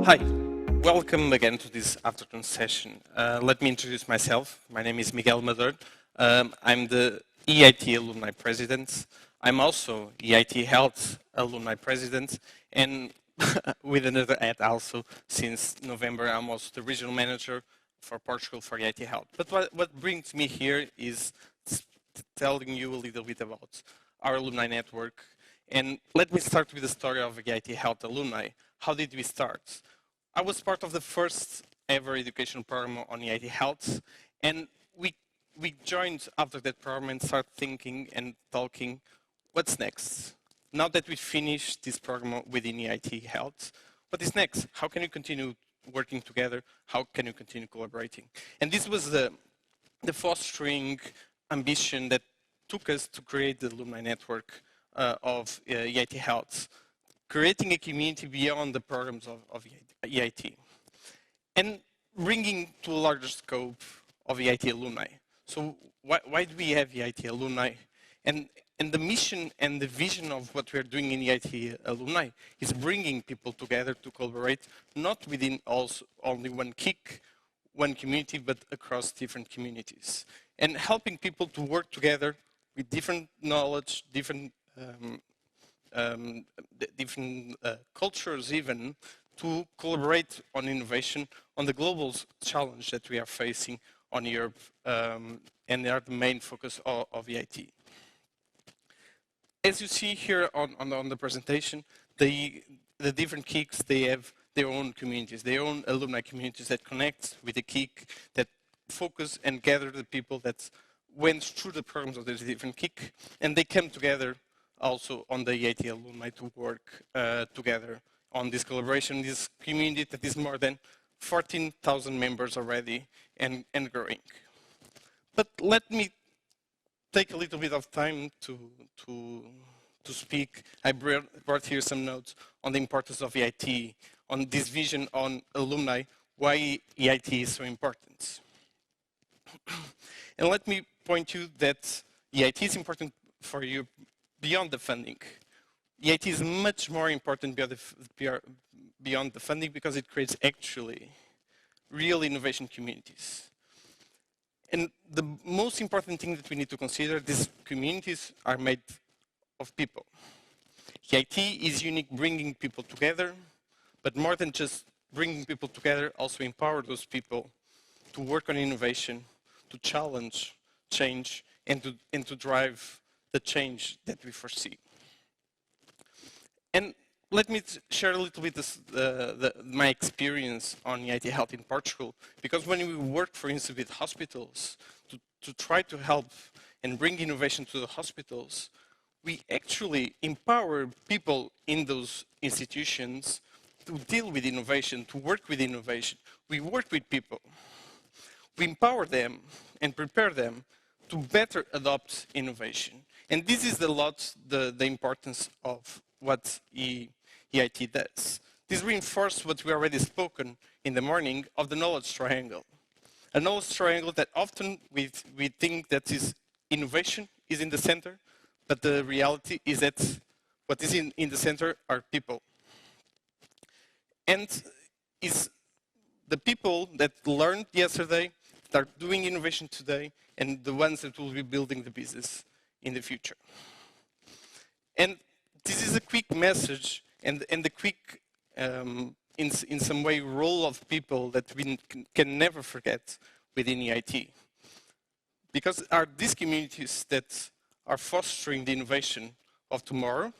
Hi, welcome again to this afternoon session. Let me introduce myself. My name is Miguel Mador. I'm the EIT Alumni President. I'm also EIT Health Alumni President, and with another hat also, since November, I'm also the Regional Manager for Portugal for EIT Health. But what brings me here is telling you a little bit about our alumni network. And let me start with the story of EIT Health Alumni. How did we start? I was part of the first ever education program on EIT Health, and we joined after that program and started thinking and talking, what's next? Now that we finished this program within EIT Health, what is next? How can we continue working together? How can we continue collaborating? And this was the fostering ambition that took us to create the alumni network of EIT Health, creating a community beyond the programs of EIT, and bringing to a larger scope of EIT alumni. So why do we have EIT alumni? And the mission and the vision of what we're doing in EIT alumni is bringing people together to collaborate, not within only one KIC, one community, but across different communities. And helping people to work together with different knowledge, different cultures even, to collaborate on innovation on the global challenge that we are facing on Europe, and they are the main focus of EIT. As you see here on the presentation, the different KICs, they have their own communities, their own alumni communities that connect with the KIC, that focus and gather the people that went through the programs of the different KIC, and they come together also on the EIT alumni to work together on this collaboration, this community that is more than 14,000 members already and growing. But let me take a little bit of time to speak. I brought here some notes on the importance of EIT, on this vision on alumni, why EIT is so important. And let me point you that EIT is important for you beyond the funding. EIT is much more important beyond the funding because it creates actually real innovation communities. And the most important thing that we need to consider, these communities are made of people. EIT is unique, bringing people together, but more than just bringing people together, also empower those people to work on innovation, to challenge change, and to drive the change that we foresee. And let me share a little bit my experience on EIT Health in Portugal, because when we work, for instance, with hospitals to try to help and bring innovation to the hospitals, we actually empower people in those institutions to deal with innovation, to work with innovation. We work with people. We empower them and prepare them to better adopt innovation. And this is the importance of what EIT does. This reinforces what we already spoken in the morning of the knowledge triangle. A knowledge triangle that often we think that is innovation is in the center, but the reality is that what is in the center are people. And is the people that learned yesterday, that are doing innovation today, and the ones that will be building the business in the future. And this is a quick message and the quick, in some way, role of people that we can never forget within EIT. Because are these communities that are fostering the innovation of tomorrow.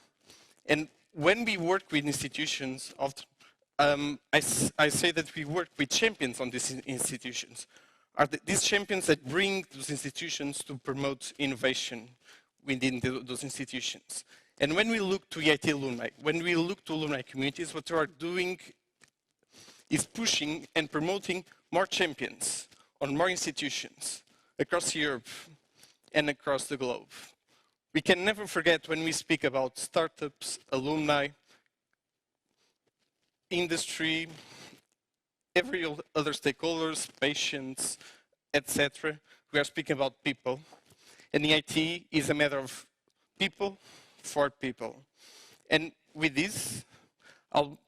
And when we work with institutions, I say that we work with champions on these institutions. Are these champions that bring those institutions to promote innovation within those institutions. And when we look to EIT alumni, when we look to alumni communities, what we are doing is pushing and promoting more champions on more institutions across Europe and across the globe. We can never forget when we speak about startups, alumni, industry, every other stakeholders, patients, etc. We are speaking about people. And EIT is a matter of people for people. And with this, I'll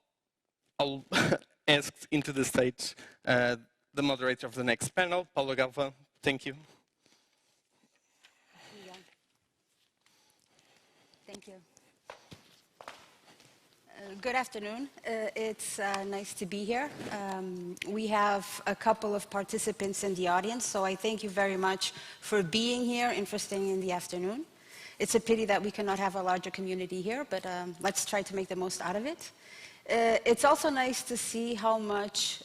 ask into the stage the moderator of the next panel, Paulo Galvão. Thank you. Thank you. Good afternoon. It's nice to be here. We have a couple of participants in the audience, so I thank you very much for being here and for staying in the afternoon. It's a pity that we cannot have a larger community here, but let's try to make the most out of it. It's also nice to see how much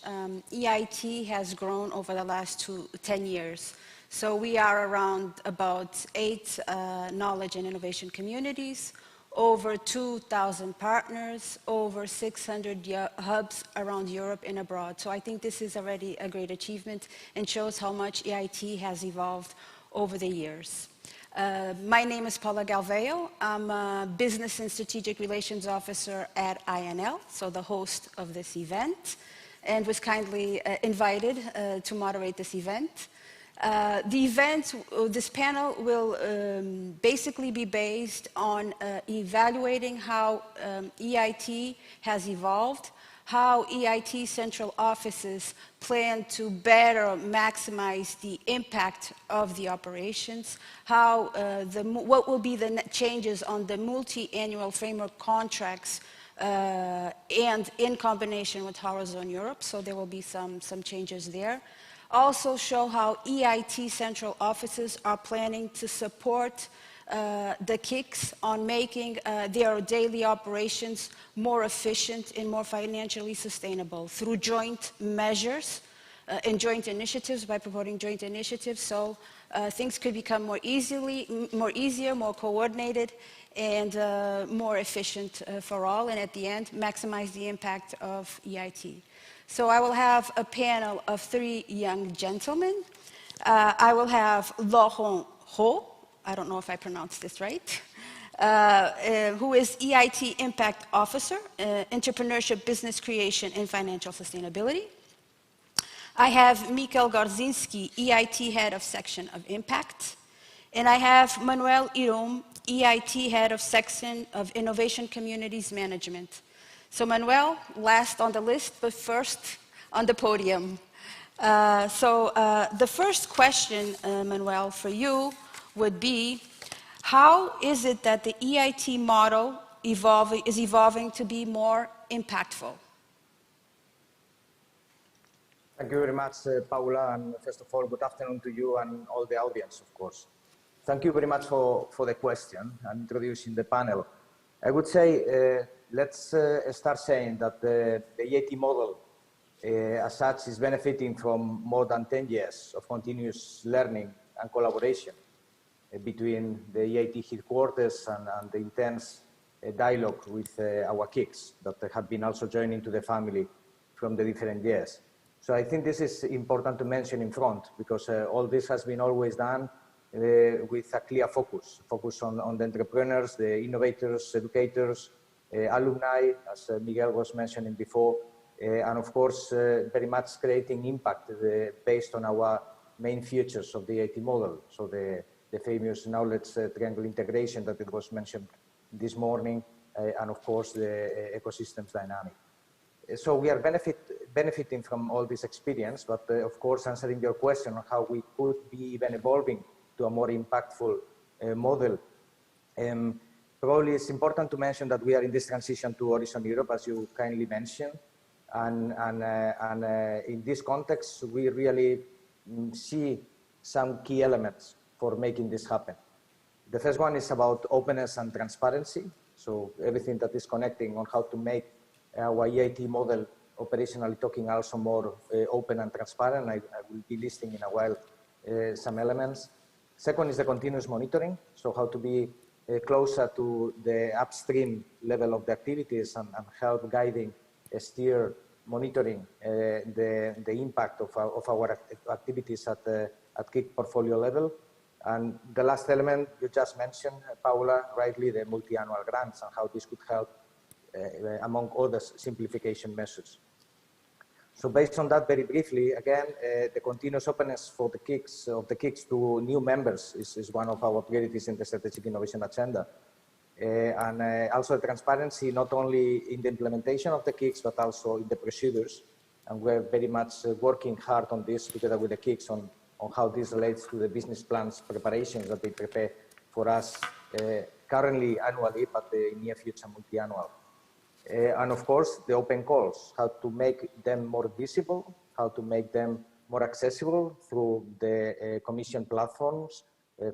EIT has grown over the last 10 years. So we are around about 8 knowledge and innovation communities, over 2,000 partners, over 600 hubs around Europe and abroad. So I think this is already a great achievement and shows how much EIT has evolved over the years. My name is Paula Galvão. I'm a Business and Strategic Relations Officer at INL, so the host of this event, and was kindly invited to moderate this event. This panel will basically be based on evaluating how EIT has evolved, how EIT central offices plan to better maximize the impact of the operations, what will be the changes on the multi-annual framework contracts and in combination with Horizon Europe, so there will be some changes there. Also show how EIT central offices are planning to support the KICs on making their daily operations more efficient and more financially sustainable through joint measures and joint initiatives, by promoting joint initiatives, so things could become more easier, more coordinated, and more efficient for all, and at the end, maximize the impact of EIT. So I will have a panel of 3 young gentlemen. I will have Laurent Ho, I don't know if I pronounced this right, who is EIT Impact Officer, Entrepreneurship, Business Creation, and Financial Sustainability. I have Mikel Gorzinski, EIT Head of Section of Impact. And I have Manuel Irom, EIT Head of Section of Innovation Communities Management. So Manuel, last on the list, but first on the podium. The first question, Manuel, for you would be, how is it that the EIT model is evolving to be more impactful? Thank you very much, Paula, and first of all, good afternoon to you and all the audience, of course. Thank you very much for the question and introducing the panel. I would say, let's start saying that the EIT model, as such, is benefiting from more than 10 years of continuous learning and collaboration between the EIT headquarters and the intense dialogue with our KICs that have been also joining to the family from the different years. So I think this is important to mention in front, because all this has been always done with a clear focus on the entrepreneurs, the innovators, educators, alumni, as Miguel was mentioning before, and of course, very much creating impact based on our main features of the EIT model. So the famous knowledge triangle integration that it was mentioned this morning, and of course, the ecosystems dynamic. So we are benefiting from all this experience, but of course, answering your question on how we could be even evolving to a more impactful model. Probably it's important to mention that we are in this transition to Horizon Europe, as you kindly mentioned. And in this context, we really see some key elements for making this happen. The first one is about openness and transparency. So everything that is connecting on how to make our EIT model operationally talking also more open and transparent. I will be listing in a while some elements. Second is the continuous monitoring. So how to be closer to the upstream level of the activities and help guiding, steer, monitoring the impact of our activities at KIC portfolio level. And the last element you just mentioned, Paula, rightly, the multi-annual grants and how this could help, among others, simplification measures. So based on that, very briefly, again, the continuous openness for the KICs to new members is one of our priorities in the Strategic Innovation Agenda. and also transparency not only in the implementation of the KICs but also in the procedures. And we're very much working hard on this together with the KICs on how this relates to the business plans preparations that they prepare for us currently annually, but in near future multi-annual. And of course, the open calls, how to make them more visible, how to make them more accessible through the Commission platforms,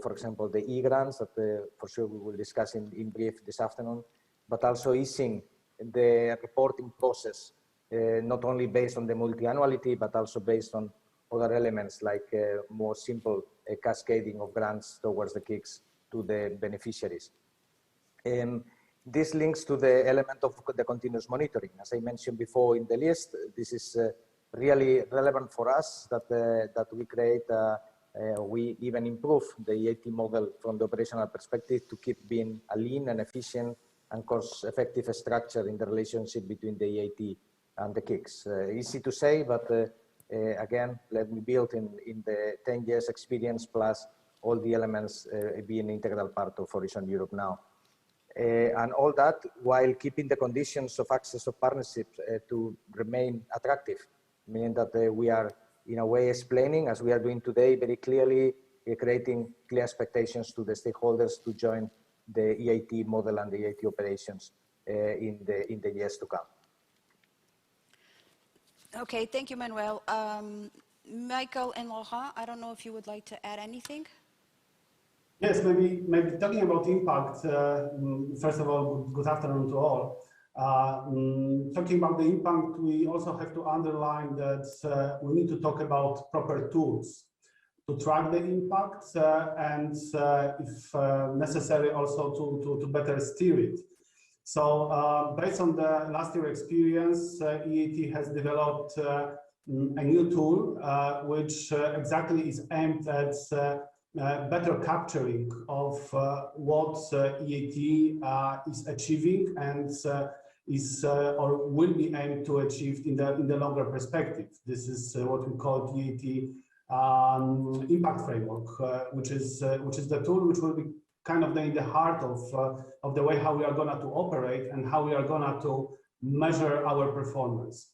for example, the e-grants that for sure we will discuss in brief this afternoon, but also easing the reporting process, not only based on the multi-annuality, but also based on other elements like more simple cascading of grants towards the KICs to the beneficiaries. This links to the element of the continuous monitoring. As I mentioned before in the list, this is really relevant for us that we create, we even improve the EIT model from the operational perspective to keep being a lean and efficient and cost-effective structure in the relationship between the EIT and the KICs. Easy to say, but again, let me build in the 10 years experience plus all the elements being an integral part of Horizon Europe now. And all that while keeping the conditions of access of partnerships to remain attractive, meaning that we are in a way explaining, as we are doing today, very clearly creating clear expectations to the stakeholders to join the EIT model and the EIT operations in the years to come. Okay, thank you, Manuel. Michael and Laurent, I don't know if you would like to add anything. Yes, maybe talking about impact. First of all, good afternoon to all. Talking about the impact, we also have to underline that we need to talk about proper tools to track the impact and, if necessary, also to better steer it. So, based on the last year experience, EIT has developed a new tool which exactly is aimed at better capturing of what EIT is achieving and is or will be aimed to achieve in the longer perspective. This is what we call EIT impact framework, which is the tool which will be kind of in the heart of the way how we are going to operate and how we are going to measure our performance.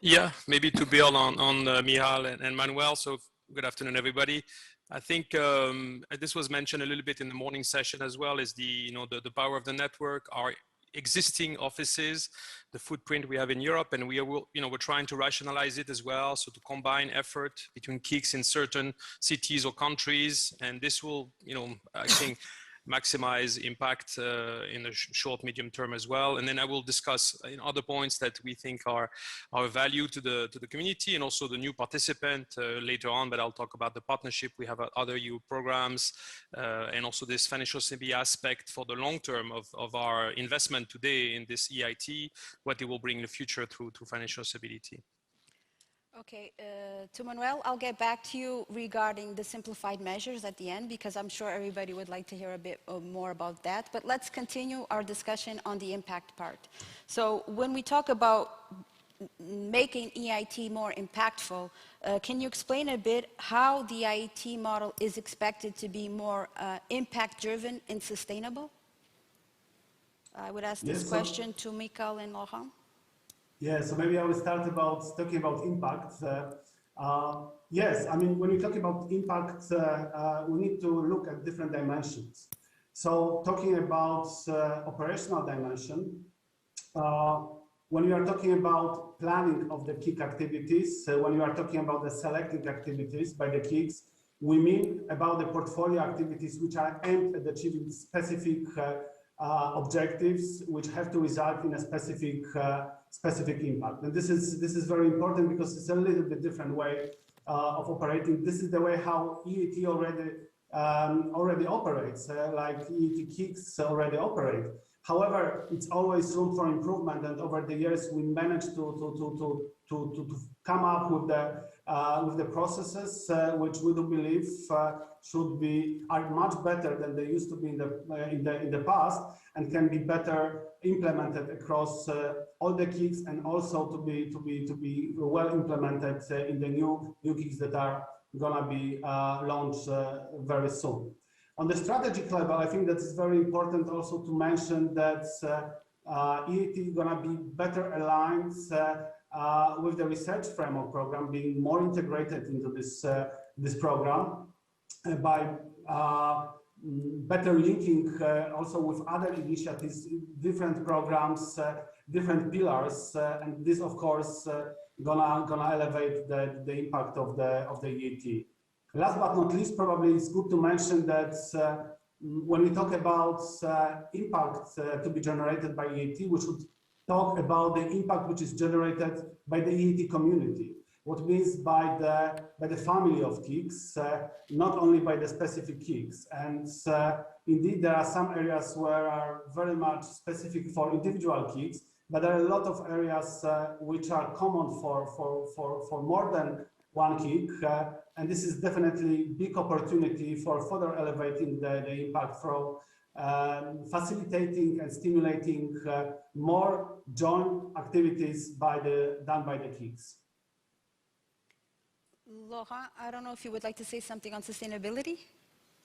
Yeah, maybe to build on Michal and Manuel. So good afternoon, everybody. I think this was mentioned a little bit in the morning session as well, is the power of the network, our existing offices, the footprint we have in Europe, and we're trying to rationalize it as well. So to combine effort between KICs in certain cities or countries, and this will, I think, maximize impact in the short, medium term as well. And then I will discuss other points that we think are value to the community and also the new participant later on. But I'll talk about the partnership. We have other EU programs and also this financial stability aspect for the long term of our investment today in this EIT, what it will bring in the future through financial stability. Okay, to Manuel, I'll get back to you regarding the simplified measures at the end, because I'm sure everybody would like to hear a bit more about that. But let's continue our discussion on the impact part. So when we talk about making EIT more impactful, can you explain a bit how the EIT model is expected to be more impact-driven and sustainable? I would ask this question to Michal and Laurent. Yeah, so maybe I will start talking about impact. Yes, I mean, when we talk about impact, we need to look at different dimensions. So talking about operational dimension, when we are talking about planning of the KIC activities, when we are talking about the selected activities by the KICs, we mean about the portfolio activities which are aimed at achieving specific objectives which have to result in a specific impact. And this is very important because it's a little bit different way of operating. This is the way how EIT already operates, like EIT KICs already operate. However, it's always room for improvement, and over the years we managed to come up with the processes which we do believe are much better than they used to be in the past, and can be better implemented across all the KICs, and also to be well implemented in the new KICs that are gonna be launched very soon. On the strategic level, I think that it's very important also to mention that EIT is going to be better aligned with the research framework program, being more integrated into this program by better linking also with other initiatives, different programs, different pillars, and this, of course, gonna elevate the impact of the EIT. Last but not least, probably it's good to mention that when we talk about impact to be generated by EIT, we should talk about the impact which is generated by the EIT community. What means by the family of KICs, not only by the specific KICs. And indeed, there are some areas where are very much specific for individual KICs, but there are a lot of areas which are common for more than one KIC, and this is definitely a big opportunity for further elevating the impact from facilitating and stimulating more joint activities done by the KICs. Laurent, I don't know if you would like to say something on sustainability?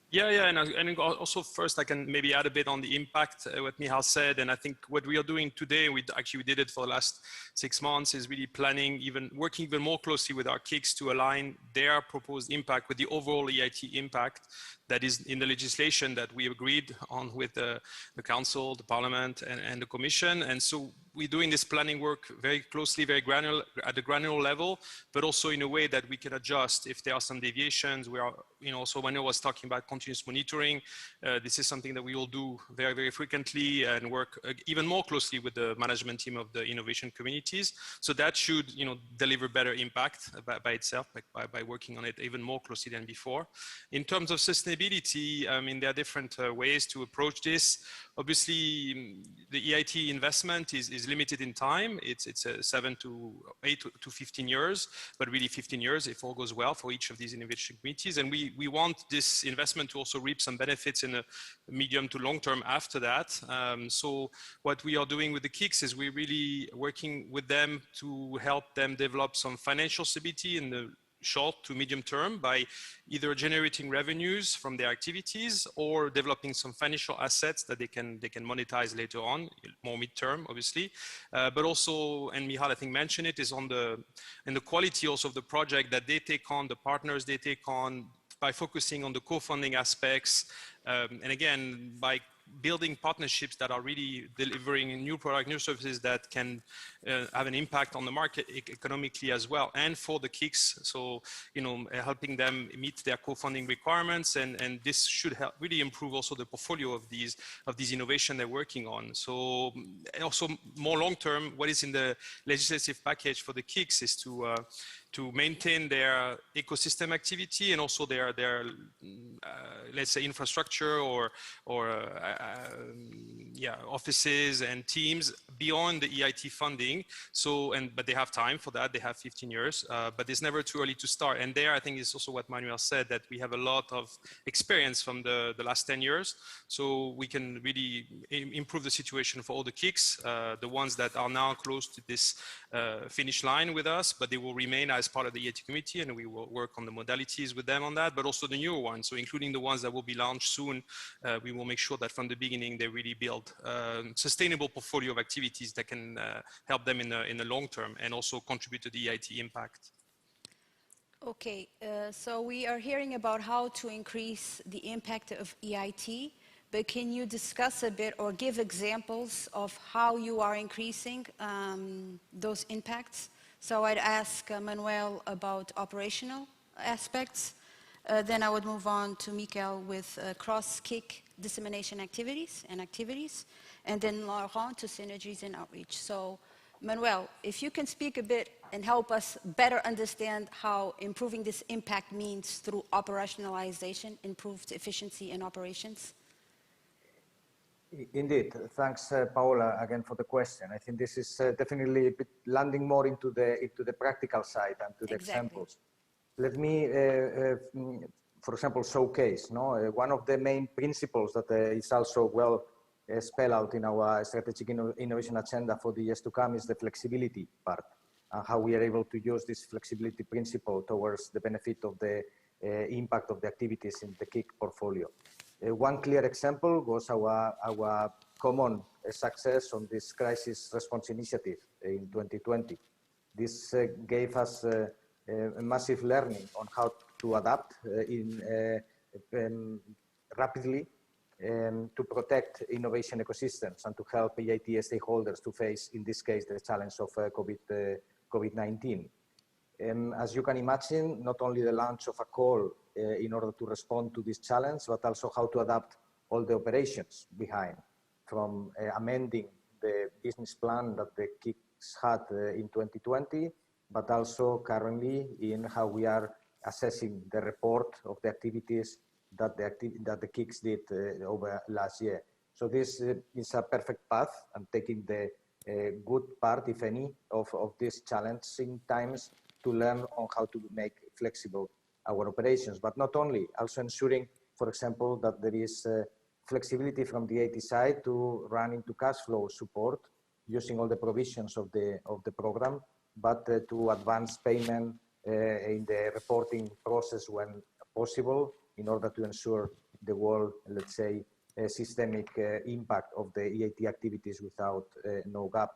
Yeah, and also first I can maybe add a bit on the impact, what Michal said, and I think what we are doing today, we did it for the last 6 months, is really planning, working even more closely with our KICs to align their proposed impact with the overall EIT impact that is in the legislation that we agreed on with the Council, the Parliament, and the Commission. And so we're doing this planning work very closely, very granular, at the granular level, but also in a way that we can adjust if there are some deviations. We are, so when I was talking about continuous monitoring, this is something that we will do very, very frequently and work even more closely with the management team of the innovation communities. So that should, deliver better impact by itself, by working on it even more closely than before. In terms of sustainability, I mean, there are different ways to approach this. Obviously, the EIT investment is limited in time. It's 7 to 8 to 15 years, but really 15 years if all goes well for each of these innovation committees. And we want this investment to also reap some benefits in the medium to long term after that. So what we are doing with the KICs is we're really working with them to help them develop some financial stability in the short to medium term by either generating revenues from their activities or developing some financial assets that they can monetize later on, more midterm, obviously. But also, and Michal, I think, mentioned it, is in the quality also of the project that they take on, the partners they take on, by focusing on the co-funding aspects, and again, by building partnerships that are really delivering new product, new services that can have an impact on the market economically as well, and for the KICs. So, helping them meet their co-funding requirements, and this should help really improve also the portfolio of these innovation they're working on. So, also more long-term, what is in the legislative package for the KICs is to maintain their ecosystem activity and also their let's say infrastructure or offices and teams beyond the EIT funding. So, but they have time for that. They have 15 years, but it's never too early to start. And there, I think it's also what Manuel said, that we have a lot of experience from the last 10 years. So we can really improve the situation for all the KICs, the ones that are now close to this finish line with us, but they will remain as part of the EIT committee, and we will work on the modalities with them on that, but also the newer ones. So including the ones that will be launched soon, we will make sure that from the beginning they really build sustainable portfolio of activities that can help them in the long term and also contribute to the EIT impact. Okay, so we are hearing about how to increase the impact of EIT, but can you discuss a bit or give examples of how you are increasing those impacts? So I'd ask Manuel about operational aspects. Then I would move on to Michael with cross-KIC dissemination activities, and then Laurent to synergies and outreach. So Manuel, if you can speak a bit and help us better understand how improving this impact means through operationalization, improved efficiency in operations. Indeed. Thanks, Paola, again for the question. I think this is definitely a bit landing more into the practical side and to the examples. Let me, for example, showcase. One of the main principles that is also well spelled out in our strategic innovation agenda for the years to come is the flexibility part, and how we are able to use this flexibility principle towards the benefit of the impact of the activities in the KIC portfolio. One clear example was our common success on this crisis response initiative in 2020. This gave us a massive learning on how to adapt rapidly to protect innovation ecosystems and to help EIT stakeholders to face, in this case, the challenge of COVID-19. As you can imagine, not only the launch of a call in order to respond to this challenge, but also how to adapt all the operations behind, from amending the business plan that the KICs had in 2020, but also currently in how we are assessing the report of the activities that the KICs did over last year. So this is a perfect path, and taking the good part, if any, of these challenging times to learn on how to make flexible our operations. But not only, also ensuring, for example, that there is flexibility from the EIT side to run into cash flow support using all the provisions of the program, but to advance payment in the reporting process when possible, in order to ensure the whole, let's say, systemic impact of the EIT activities without no gap.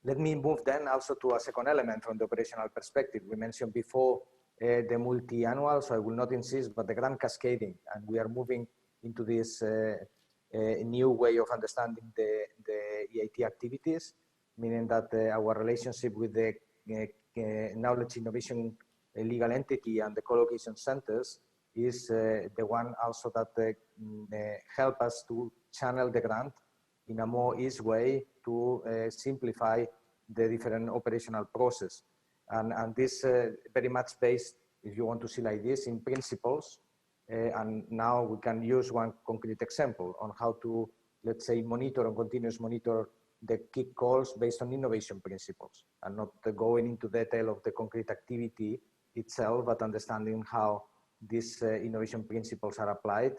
Let me move then also to a second element from the operational perspective. We mentioned before the multi-annual, so I will not insist, but the grand cascading, and we are moving into this new way of understanding the EIT activities, meaning that our relationship with the knowledge innovation legal entity and the co-location centers is the one also that help us to channel the grant in a more easy way to simplify the different operational process. And this very much based, if you want to see like this, in principles. And now we can use one concrete example on how to, let's say, monitor and continuous monitor the KIC calls based on innovation principles, and not going into detail of the concrete activity itself, but understanding how these innovation principles are applied,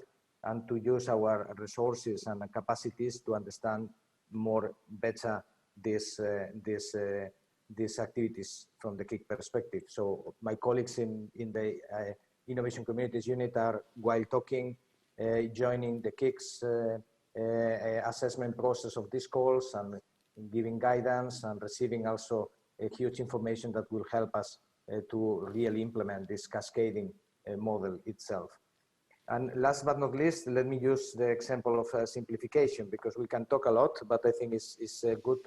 and to use our resources and capacities to understand more better these activities from the KIC perspective. So my colleagues in the Innovation Communities unit are, while talking, joining the KIC's assessment process of these calls and giving guidance and receiving also a huge information that will help us to really implement this cascading model itself. And last but not least, let me use the example of simplification, because we can talk a lot, but I think it's good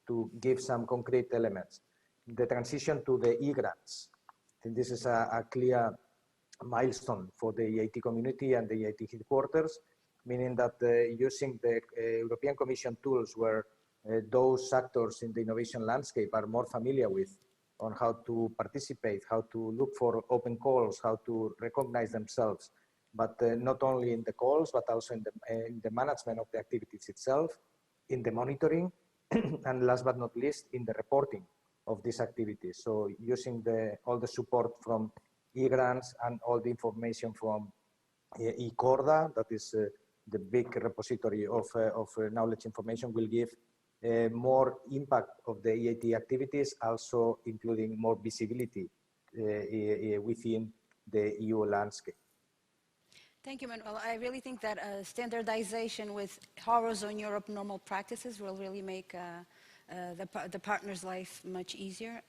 to give some concrete elements. The transition to the e-grants. I think this is a clear milestone for the EIT community and the EIT headquarters, meaning that using the European Commission tools where those actors in the innovation landscape are more familiar with, on how to participate, how to look for open calls, how to recognize themselves, but not only in the calls, but also in the management of the activities itself, in the monitoring, and last but not least, in the reporting of these activities. So using all the support from e-grants and all the information from eCorda, that is the big repository of knowledge information, will give more impact of the EIT activities, also including more visibility within the EU landscape. Thank you, Manuel. I really think that standardization with Eurozone Europe normal practices will really make the partner's life much easier.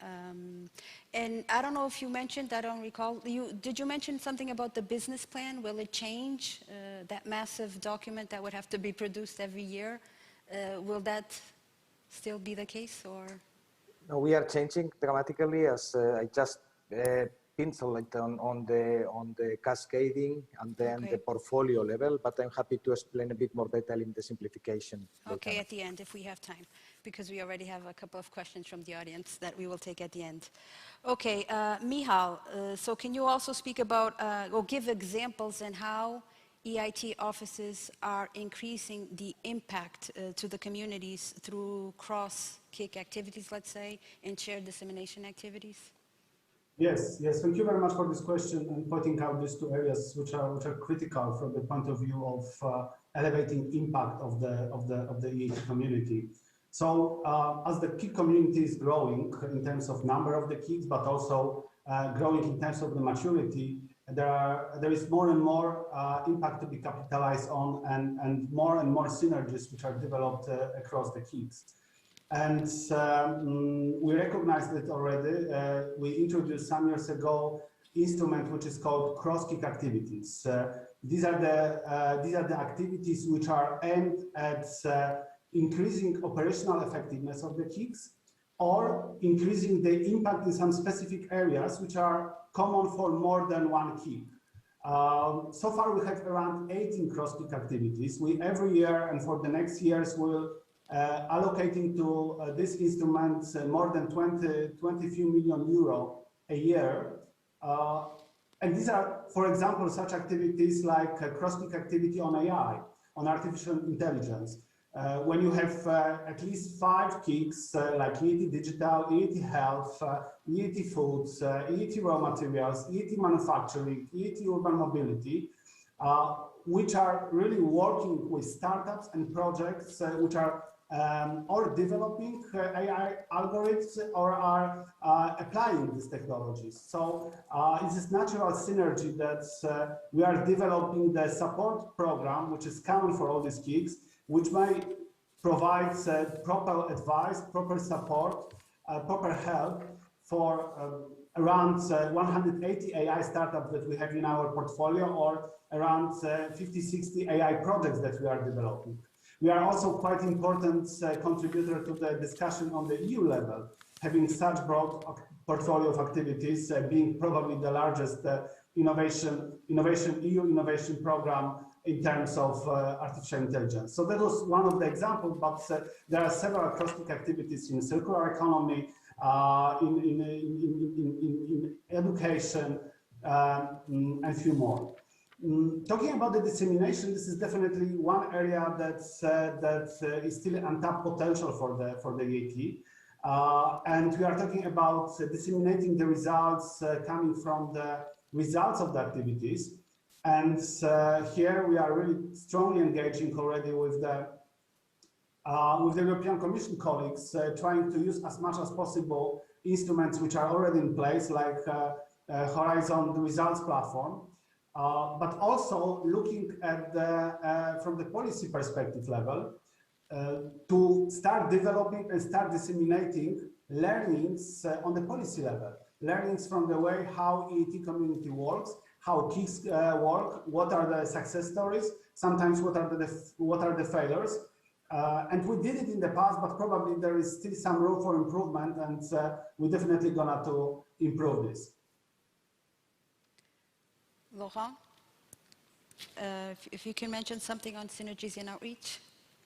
And I don't know if you mentioned, I don't recall, did you mention something about the business plan? Will it change, that massive document that would have to be produced every year? Will that still be the case, or? No, we are changing dramatically, as I just penciled it on the cascading and then the portfolio level, but I'm happy to explain a bit more detail in the simplification. Okay, at the end, if we have time, because we already have a couple of questions from the audience that we will take at the end. Okay, Michal, so can you also speak about, or give examples in how EIT offices are increasing the impact to the communities through cross-KIC activities, let's say, and shared dissemination activities? Yes, thank you very much for this question and pointing out these two areas which are critical from the point of view of elevating impact of the EIT community. So as the KIC community is growing in terms of number of the KICs, but also growing in terms of the maturity, there is more and more impact to be capitalized on, and more synergies which are developed across the KICs. And we recognized it already. We introduced some years ago instrument which is called cross-kick activities. These are the activities which are aimed at increasing operational effectiveness of the KICs, or increasing the impact in some specific areas which are common for more than one KIC. So far we have around 18 cross-kick activities. We every year, and for the next years, will allocating to this instrument more than 20 few million euro a year. And these are, for example, such activities like cross-kick activity on AI, on artificial intelligence. When you have at least 5 KICs like EIT Digital, EIT Health, EIT Foods, EIT Raw Materials, EIT Manufacturing, EIT Urban Mobility, which are really working with startups and projects which are or developing AI algorithms or are applying these technologies. So it's this natural synergy that we are developing the support program, which is common for all these KICs, which may provide proper advice, proper support, proper help for around 180 AI startups that we have in our portfolio, or around 50-60 AI projects that we are developing. We are also quite important contributor to the discussion on the EU level, having such broad portfolio of activities, being probably the largest EU innovation program in terms of artificial intelligence. So that was one of the examples, but there are several cross-kick activities in circular economy, in education, and a few more. Talking about the dissemination, this is definitely one area that is still untapped potential for the EIT. And we are talking about disseminating the results coming from the results of the activities. And here we are really strongly engaging already with the European Commission colleagues, trying to use as much as possible instruments which are already in place, like Horizon Results Platform, but also looking at from the policy perspective level, to start developing and start disseminating learnings on the policy level, learnings from the way how EIT community works, how KICs work, what are the success stories, sometimes what are the failures. And we did it in the past, but probably there is still some room for improvement, and we're definitely gonna to improve this. Laurent, if you can mention something on synergies in outreach.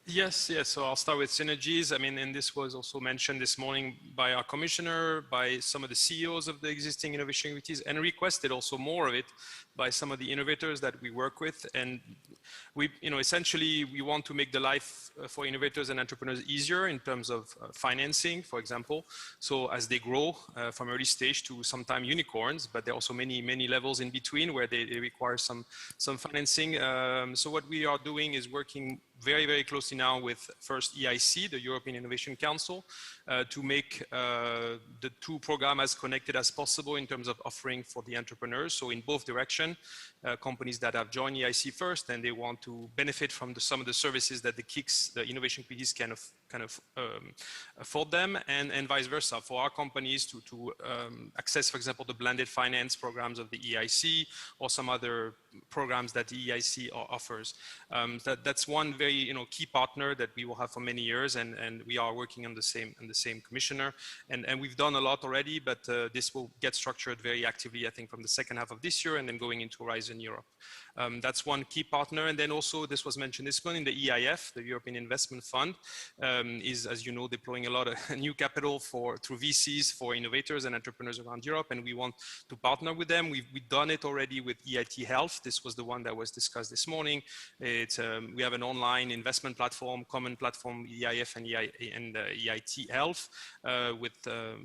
Yes, so I'll start with Synergies. I mean, and this was also mentioned this morning by our commissioner, by some of the CEOs of the existing innovation communities, and requested also more of it by some of the innovators that we work with. And we, essentially we want to make the life for innovators and entrepreneurs easier in terms of financing, for example. So as they grow from early stage to sometime unicorns, but there are also many levels in between where they require some financing. So what we are doing is working very closely now with first EIC, the European Innovation Council, to make the two programs as connected as possible in terms of offering for the entrepreneurs. So in both directions, companies that have joined EIC first and they want to benefit from some of the services that the KICs, the innovation communities, kind of afford them, and vice versa for our companies to access, for example, the blended finance programs of the EIC or some other programs that the EIC offers. That's one very key partner that we will have for many years, and we are working on the same commissioner, and we've done a lot already, but this will get structured very actively, I think, from the second half of this year and then going into Horizon Europe. That's one key partner. And then also, this was mentioned this morning, the EIF, the European Investment Fund, is, as you know, deploying a lot of new capital through VCs for innovators and entrepreneurs around Europe, and we want to partner with them. We've done it already with EIT Health. This was the one that was discussed this morning. We have an online online investment platform, common platform, EIF and EIT Health, with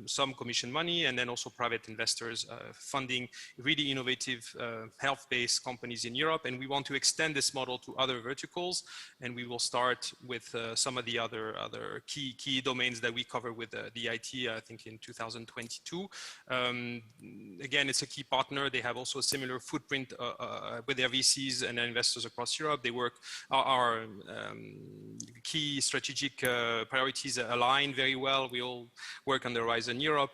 some commission money, and then also private investors funding really innovative health-based companies in Europe. And we want to extend this model to other verticals, and we will start with some of the other key domains that we cover with the EIT, I think in 2022. Again, it's a key partner. They have also a similar footprint with their VCs and their investors across Europe. They work, our key strategic priorities align very well. We all work on the Horizon Europe,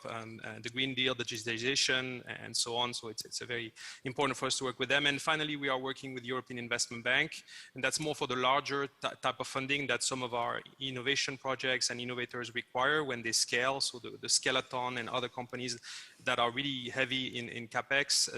the Green Deal, digitization, and so on. So it's a very important for us to work with them. And finally, we are working with European Investment Bank, and that's more for the larger type of funding that some of our innovation projects and innovators require when they scale. So the Skeleton and other companies that are really heavy in CapEx,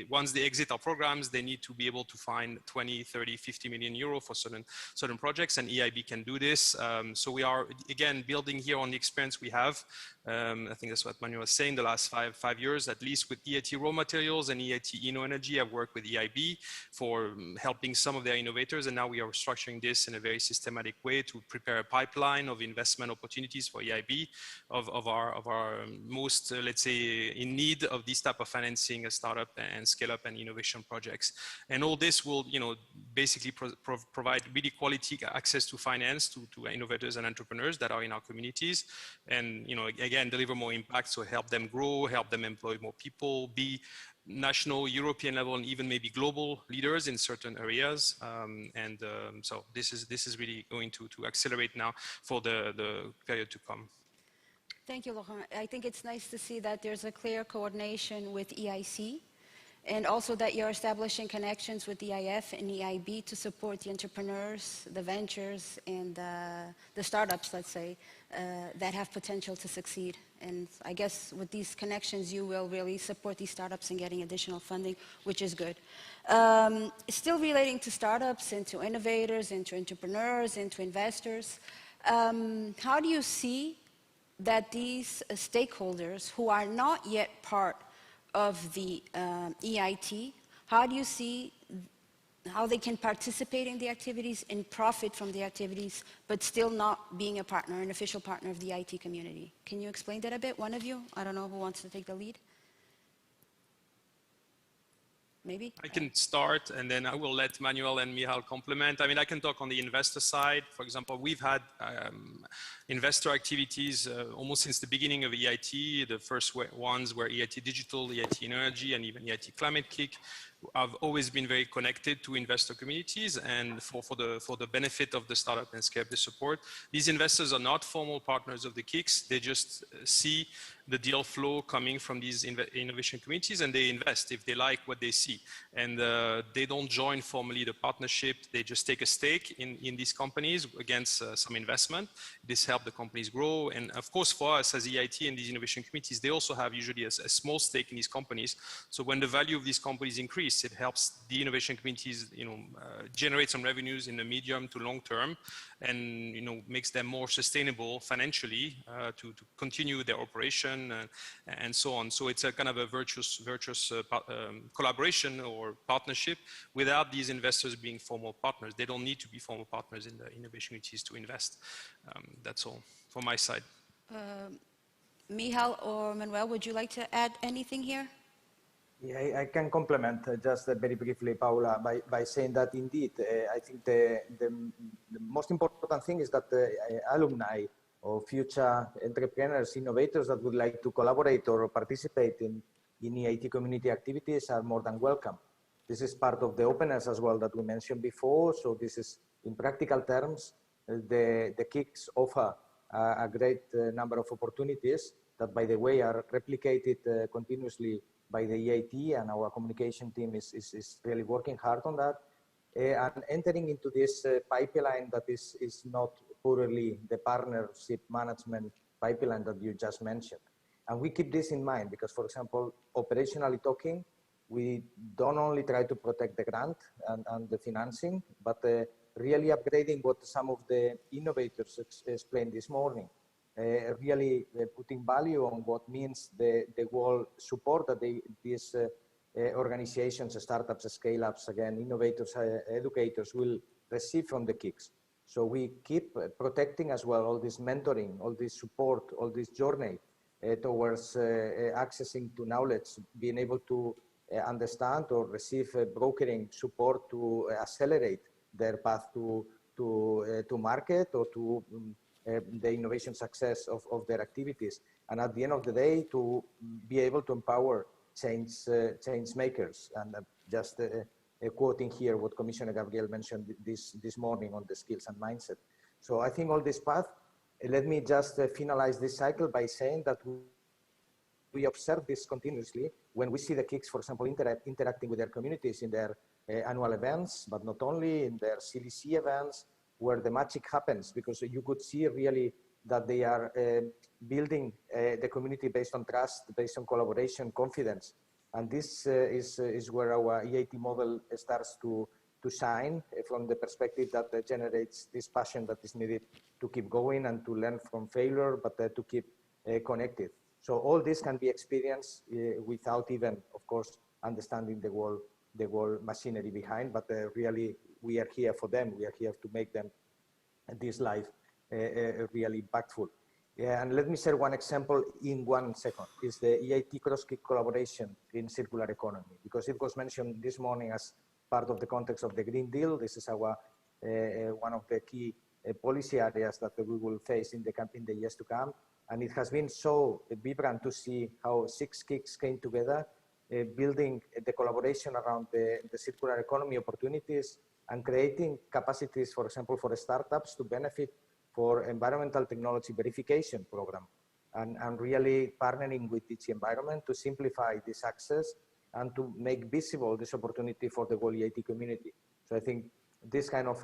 once they exit our programs, they need to be able to find 20, 30, 50 million euro for certain projects, and EIB can do this. So we are, again, building here on the experience we have. I think that's what Manuel was saying, the last five years, at least with EIT Raw Materials and EIT Energy. I've worked with EIB for helping some of their innovators, and now we are structuring this in a very systematic way to prepare a pipeline of investment opportunities for EIB of our most, let's say, in need of this type of financing, a startup and scale up and innovation projects. And all this will, basically provide really quality access to finance to innovators and entrepreneurs that are in our communities, and again, deliver more impact, so help them grow, help them employ more people, be national, European level, and even maybe global leaders in certain areas. So this is really going to accelerate now for the period to come. Thank you, Laurent. I think it's nice to see that there's a clear coordination with EIC, and also that you're establishing connections with EIF and EIB to support the entrepreneurs, the ventures, and the startups, let's say, that have potential to succeed. And I guess with these connections, you will really support these startups in getting additional funding, which is good. Still relating to startups and to innovators and to entrepreneurs and to investors, how do you see that these stakeholders who are not yet part of the EIT, how do you see how they can participate in the activities and profit from the activities, but still not being a partner, an official partner of the EIT community? Can you explain that a bit, one of you? I don't know who wants to take the lead. Maybe? I can start, and then I will let Manuel and Michal complement. I mean, I can talk on the investor side. For example, we've had investor activities almost since the beginning of EIT. The first ones were EIT Digital, EIT Energy, and even EIT Climate Kick. I've always been very connected to investor communities, and for the benefit of the startup and scale-up support. These investors are not formal partners of the KICs. They just see the deal flow coming from these innovation communities, and they invest if they like what they see. And they don't join formally the partnership. They just take a stake in these companies against some investment. This helps the companies grow. And of course, for us as EIT and these innovation communities, they also have usually a small stake in these companies. So when the value of these companies increase, it helps the innovation communities, generate some revenues in the medium to long term, and makes them more sustainable financially to continue their operation and so on. So it's a kind of a virtuous collaboration or partnership without these investors being formal partners. They don't need to be formal partners in the innovation communities to invest. That's all from my side. Michal or Manuel, would you like to add anything here? Yeah, I can complement just very briefly, Paula, by saying that indeed, I think the most important thing is that alumni or future entrepreneurs, innovators that would like to collaborate or participate in EIT community activities are more than welcome. This is part of the openness as well that we mentioned before. So this is, in practical terms, the KICs offer a great number of opportunities that, by the way, are replicated continuously by the EIT, and our communication team is really working hard on that. And entering into this pipeline that is not purely the partnership management pipeline that you just mentioned. And we keep this in mind because, for example, operationally talking, we don't only try to protect the grant and the financing, but really upgrading what some of the innovators explained this morning. Really putting value on what means the whole support that these organizations, startups, scale-ups, again, innovators, educators will receive from the KICs. So we keep protecting as well all this mentoring, all this support, all this journey towards accessing to knowledge, being able to understand or receive brokering support to accelerate their path to market or to the innovation success of their activities. And at the end of the day, to be able to empower change makers. And just quoting here what Commissioner Gabriel mentioned this morning on the skills and mindset. So I think all this path, let me just finalize this cycle by saying that we observe this continuously when we see the KICs, for example, interacting with their communities in their annual events, but not only in their CDC events, where the magic happens, because you could see really that they are building the community based on trust, based on collaboration, confidence. And this is where our EIT model starts to shine from the perspective that generates this passion that is needed to keep going and to learn from failure, but to keep connected. So all this can be experienced without even, of course, understanding the whole machinery behind, but really we are here for them. We are here to make them this life really impactful. Yeah, and let me share one example in 1 second. It's the EIT cross-KIC collaboration in circular economy, because it was mentioned this morning as part of the context of the Green Deal. This is our one of the key policy areas that we will face in the years to come. And it has been so vibrant to see how 6 KICs came together, building the collaboration around the circular economy opportunities and creating capacities, for example, for startups to benefit for environmental technology verification program, and really partnering with each environment to simplify this access and to make visible this opportunity for the whole EIT community. So I think this kind of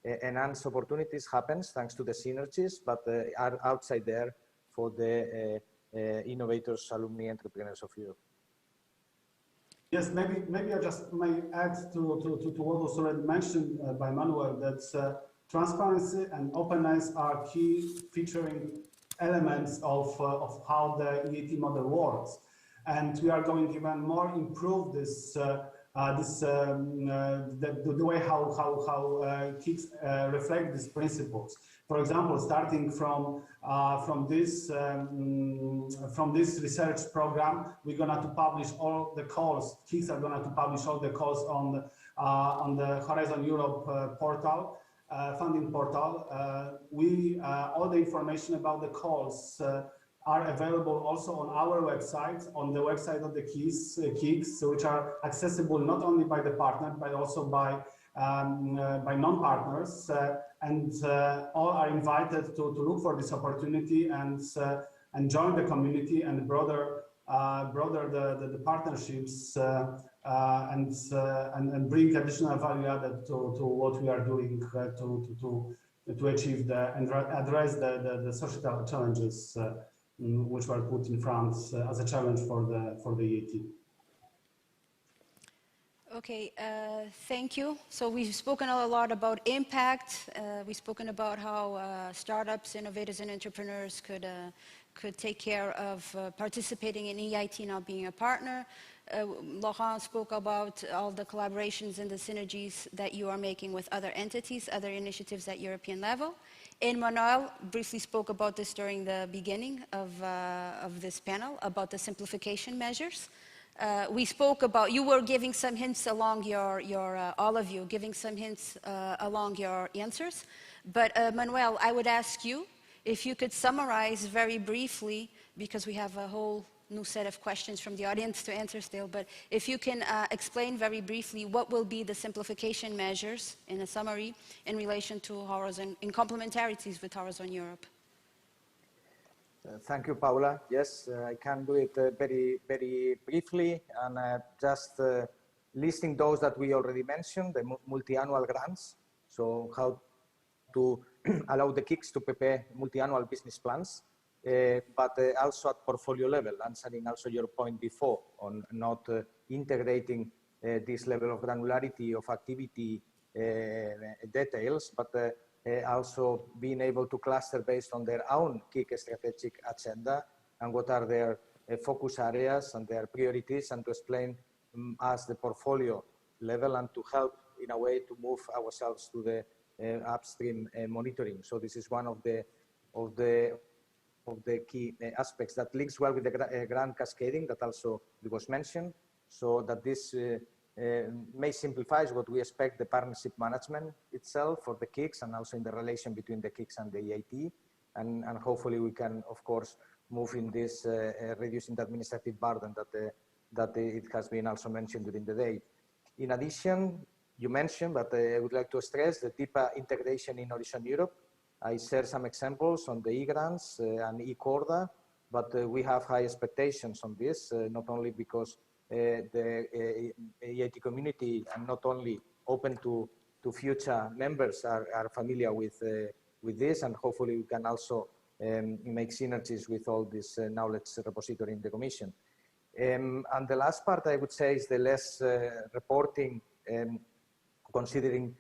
enhanced opportunities happens thanks to the synergies, but are outside there for the innovators, alumni, entrepreneurs of Europe. Yes, maybe I just may add to what was already mentioned by Manuel, that transparency and openness are key featuring elements of how the EIT model works. And we are going to even more improve this the way how KICs reflect these principles. For example, starting from this research program, we're going to publish all the calls. KICs are going to publish all the calls on the Horizon Europe portal, funding portal. All the information about the calls are available also on our website, on the website of the KICs, which are accessible not only by the partner, but also by non-partners. And all are invited to look for this opportunity and join the community and broader the partnerships and bring additional value added to what we are doing to achieve and address the societal challenges which were put in front as a challenge for the EIT. Okay, thank you. So we've spoken a lot about impact. We've spoken about how startups, innovators, and entrepreneurs could take care of participating in EIT, now being a partner. Laurent spoke about all the collaborations and the synergies that you are making with other entities, other initiatives at European level. And Manuel briefly spoke about this during the beginning of this panel, about the simplification measures. We spoke about, you were giving some hints along all of you, giving some hints along your answers. But Manuel, I would ask you if you could summarize very briefly, because we have a whole new set of questions from the audience to answer still, but if you can explain very briefly what will be the simplification measures in a summary in relation to Horizon, in complementarities with Horizon Europe. Thank you, Paula. Yes, I can do it very, very briefly, and just listing those that we already mentioned, the multi-annual grants. So how to allow the KICs to prepare multi-annual business plans, but also at portfolio level, answering also your point before on not integrating this level of granularity of activity details, but also being able to cluster based on their own KIC strategic agenda and what are their focus areas and their priorities, and to explain us the portfolio level and to help in a way to move ourselves to the upstream monitoring. So this is one of the key aspects that links well with the grant cascading that also was mentioned, so that this may simplify what we expect the partnership management itself for the KICs and also in the relation between the KICs and the EIT, and hopefully we can, of course, move in this reducing the administrative burden that it has been also mentioned during the day. In addition, you mentioned, but I would like to stress the deeper integration in Horizon Europe. I share some examples on the e-grants and e-Corda, but we have high expectations on this, not only because the EIT community and not only open to future members are familiar with this, and hopefully we can also make synergies with all this knowledge repository in the Commission. And the last part I would say is the less reporting, considering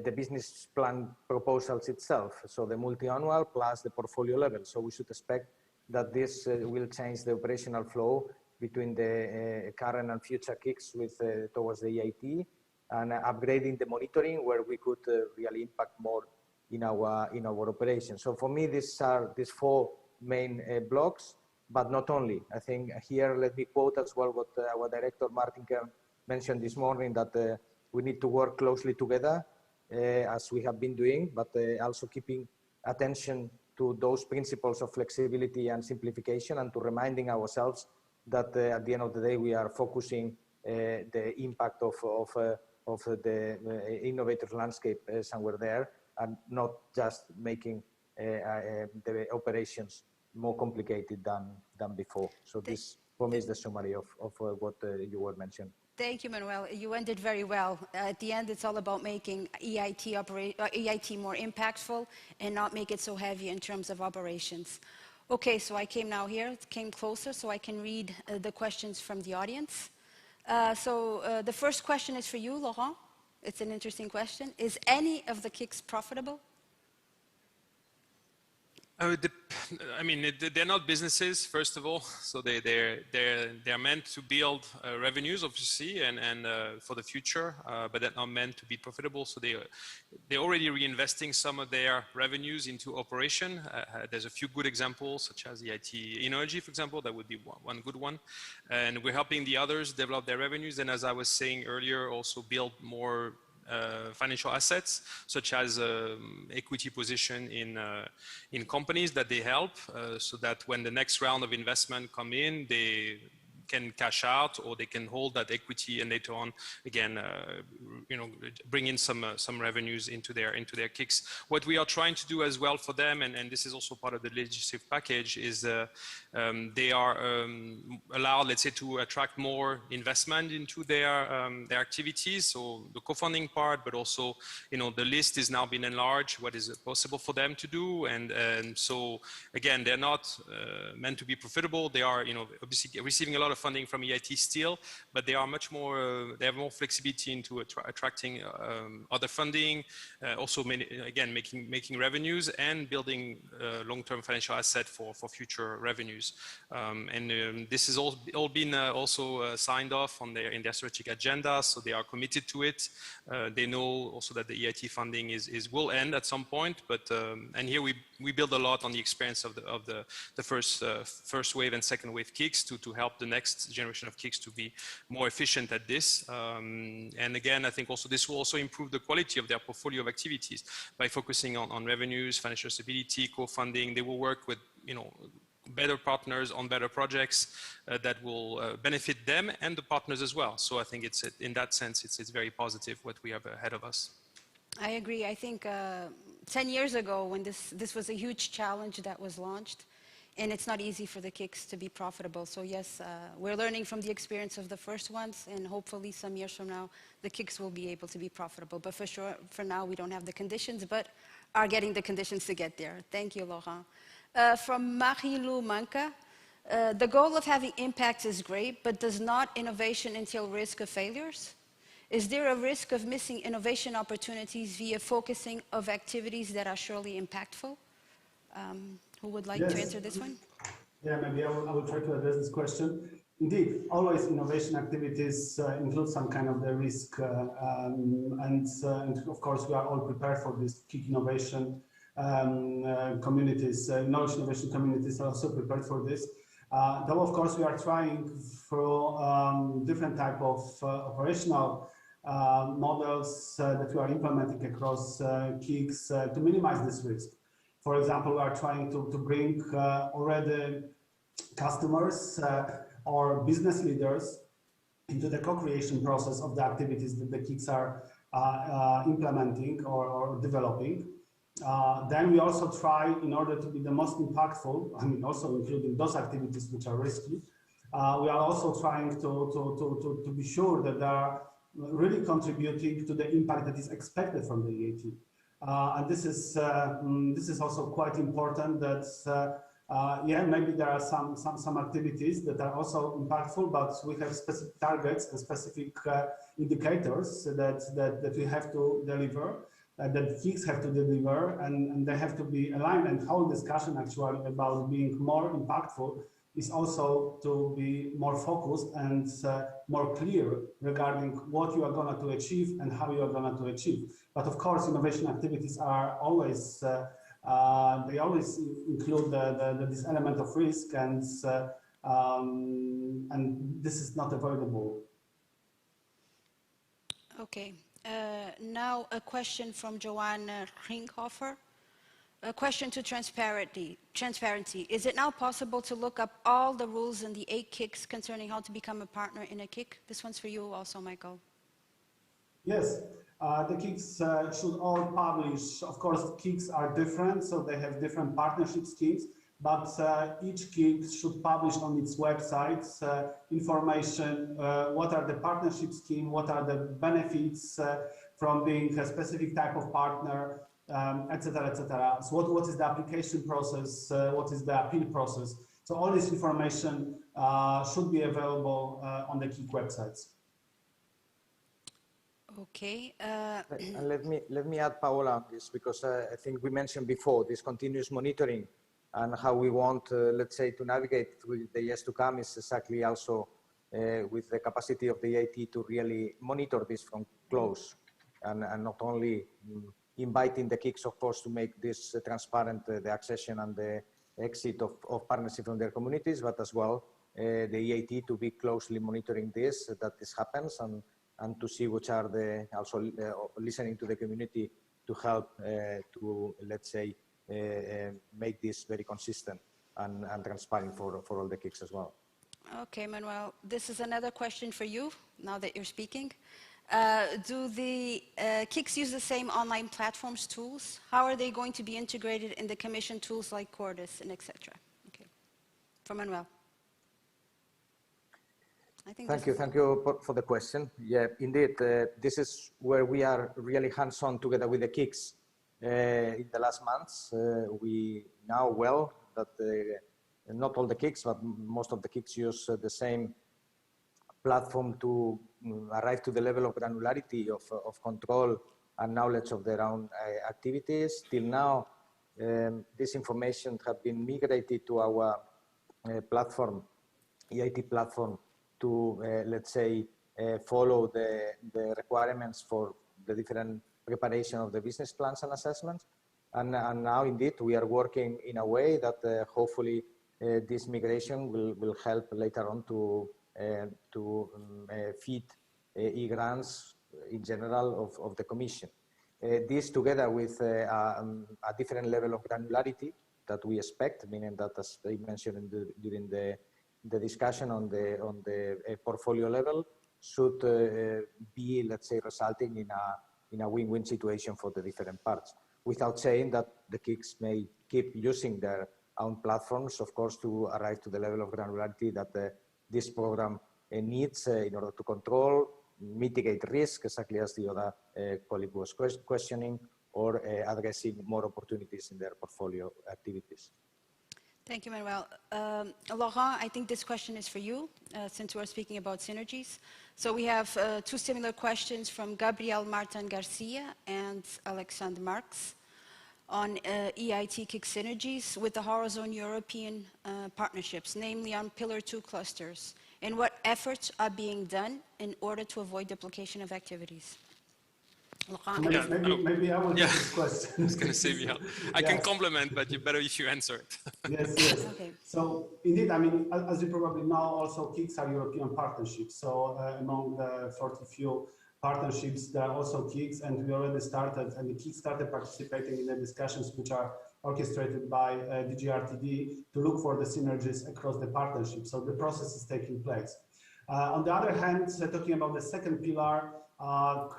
the business plan proposals itself, so the multi-annual plus the portfolio level. So we should expect that this will change the operational flow between the current and future KICs with towards the EIT, and upgrading the monitoring where we could really impact more in our operations. So for me, these are these four main blocks, but not only. I think here, let me quote as well what our director Martin Kern mentioned this morning, that we need to work closely together as we have been doing, but also keeping attention to those principles of flexibility and simplification, and to reminding ourselves that at the end of the day, we are focusing the impact of the innovative landscape somewhere there, and not just making the operations more complicated than before. So this, for me, is the summary of what you were mentioning. Thank you, Manuel. You ended very well. At the end, it's all about making EIT more impactful and not make it so heavy in terms of operations. Okay, so I came closer so I can read the questions from the audience. The first question is for you, Laurent. It's an interesting question. Is any of the KICs profitable? I mean, they're not businesses, first of all, so they're meant to build revenues, obviously, and for the future, but they're not meant to be profitable. So they're already reinvesting some of their revenues into operation. There's a few good examples, such as EIT Energy, for example. That would be one good one. And we're helping the others develop their revenues, and as I was saying earlier, also build more financial assets, such as equity position in companies that they help, so that when the next round of investment come in, they can cash out, or they can hold that equity and later on again bring in some revenues into their KICs. What we are trying to do as well for them, and this is also part of the legislative package, is they are allowed, let's say, to attract more investment into their activities, so the co-funding part, but also the list is now being enlarged, what is possible for them to do, and so again, they're not meant to be profitable. They are obviously receiving a lot of funding from EIT still, but they are much more, they have more flexibility into attracting other funding, also making revenues and building long-term financial asset for future revenues. This has all been also signed off in their strategic agenda, so they are committed to it. They know also that the EIT funding will end at some point, but and here we build a lot on the experience of the first wave and second wave KICs to help the next generation of KICs to be more efficient at this. And again, I think also this will also improve the quality of their portfolio of activities by focusing on revenues, financial stability, co-funding. They will work with better partners on better projects that will benefit them and the partners as well. So I think it's in that sense it's very positive what we have ahead of us. I agree. I think 10 years ago, when this was a huge challenge that was launched, and it's not easy for the KICs to be profitable. So yes, we're learning from the experience of the first ones, and hopefully some years from now, the KICs will be able to be profitable. But for sure, for now, we don't have the conditions, but are getting the conditions to get there. Thank you, Laurent. From Marie-Lou Manca, the goal of having impact is great, but does not innovation entail risk of failures? Is there a risk of missing innovation opportunities via focusing of activities that are surely impactful? Who would like to answer this one? Yeah, maybe I will try to address this question. Indeed, always innovation activities include some kind of the risk, and of course we are all prepared for this kick innovation communities. Knowledge innovation communities are also prepared for this. Though of course we are trying through different type of operational models that we are implementing across kicks to minimize this risk. For example, we are trying to bring already customers or business leaders into the co-creation process of the activities that the kicks are implementing or developing. Then we also try, in order to be the most impactful, I mean, also including those activities which are risky, we are also trying to be sure that they are really contributing to the impact that is expected from the EIT. And this is also quite important that yeah, maybe there are some activities that are also impactful, but we have specific targets and specific indicators that we have to deliver, that kicks have to deliver, and they have to be aligned. And whole discussion actually about being more impactful is also to be more focused and more clear regarding what you are going to achieve and how you are going to achieve. But of course, innovation activities are always, they always include this element of risk, and this is not avoidable. Okay. Now a question from Joanne Kringhofer. A question to transparency. Is it now possible to look up all the rules in the 8 kicks concerning how to become a partner in a kick? This one's for you also, Michael. Yes, the kicks should all publish. Of course, kicks are different, so they have different partnership schemes, but each kick should publish on its website information, what are the partnership scheme, what are the benefits from being a specific type of partner, etc., etc. So what is the application process? What is the appeal process? So all this information should be available on the KIC websites. Okay. And let me add, Paola, on this, because I think we mentioned before this continuous monitoring and how we want, let's say, to navigate through the years to come is exactly also with the capacity of the EIT to really monitor this from close, and not only inviting the KICs, of course, to make this transparent, the accession and the exit of partnership from their communities, but as well the EIT to be closely monitoring this, that this happens, and to see which are the, also listening to the community to help to, let's say, make this very consistent and transparent for all the KICs as well. Okay, Manuel, this is another question for you, now that you're speaking. Do the KICs use the same online platforms tools? How are they going to be integrated in the commission tools like Cordis and etc.? Okay, for Manuel. I think Thank you for the question. Yeah, indeed, this is where we are really hands-on together with the KICs. In the last months, we know well that not all the KICs, but most of the KICs use the same platform to arrive to the level of granularity of control and knowledge of their own activities. Till now, this information has been migrated to our platform, EIT platform, to, let's say, follow the requirements for the different preparation of the business plans and assessments. And now, indeed, we are working in a way that hopefully this migration will help later on to feed e-grants in general of the Commission. This together with a different level of granularity that we expect, meaning that, as I mentioned during the discussion on the portfolio level, should be, let's say, resulting in a win-win situation for the different parts, without saying that the KICs may keep using their own platforms, of course, to arrive to the level of granularity that this program needs in order to control, mitigate risk, exactly as the other colleague was questioning, or addressing more opportunities in their portfolio activities. Thank you, Manuel. Laurent, I think this question is for you, since we're speaking about synergies. So we have 2 similar questions from Gabriel Martin Garcia and Alexander Marx. on EIT kick synergies with the Horizon European partnerships, namely on Pillar 2 clusters, and what efforts are being done in order to avoid duplication of activities. Maybe I will take this question. I was going to say, Michal, I can compliment, but better if you answer it. Yes. Okay. So indeed, I mean, as you probably know, also KICs are European partnerships. So among the 40 few partnerships, there are also KICs, and we already started, and the KICs started participating in the discussions which are orchestrated by DG RTD to look for the synergies across the partnership. So the process is taking place. On the other hand, talking about the second pillar, our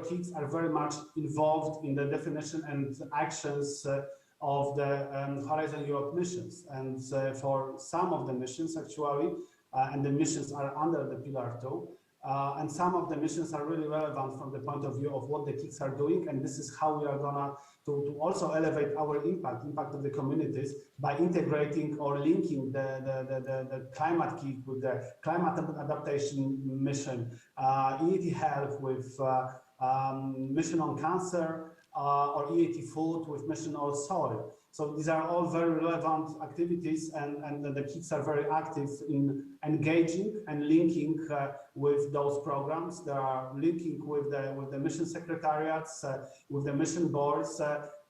KICs are very much involved in the definition and actions of the Horizon Europe missions. And for some of the missions, actually, and the missions are under the Pillar 2, and some of the missions are really relevant from the point of view of what the KICs are doing, and this is how we are gonna to also elevate our impact of the communities by integrating or linking the climate KIC with the climate adaptation mission, EIT Health with mission on cancer, or EIT Food with mission on soil. So these are all very relevant activities, and the KICs are very active in engaging and linking with those programs. They are linking with the mission secretariats, with the mission boards,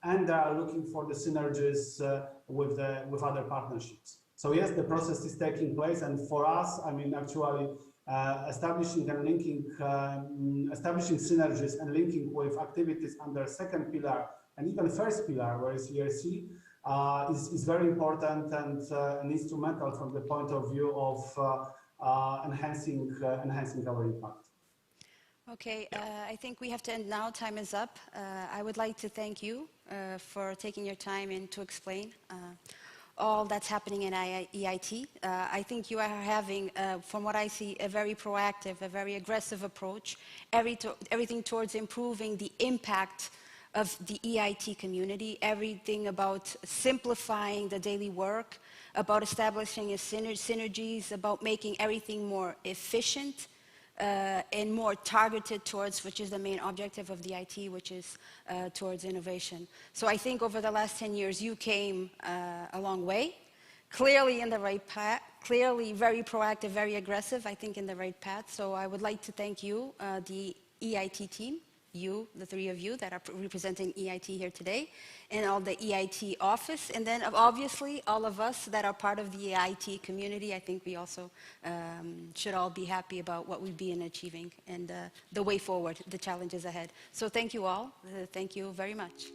and they are looking for the synergies with other partnerships. So yes, the process is taking place, and for us, I mean, actually, establishing and linking, establishing synergies and linking with activities under second pillar and even first pillar, where is ERC, is very important and instrumental from the point of view of enhancing our impact. Okay, I think we have to end now. Time is up. I would like to thank you for taking your time and to explain all that's happening in EIT. I think you are having, from what I see, a very proactive, a very aggressive approach, everything towards improving the impact of the EIT community, everything about simplifying the daily work, about establishing synergies, about making everything more efficient and more targeted towards, which is the main objective of the IT, which is towards innovation. So I think over the last 10 years, you came a long way, clearly in the right path, clearly very proactive, very aggressive, I think in the right path. So I would like to thank you, the EIT team, you, the three of you that are representing EIT here today, and all the EIT office, and then obviously all of us that are part of the EIT community. I think we also should all be happy about what we've been achieving and the way forward, the challenges ahead. So thank you all. Thank you very much.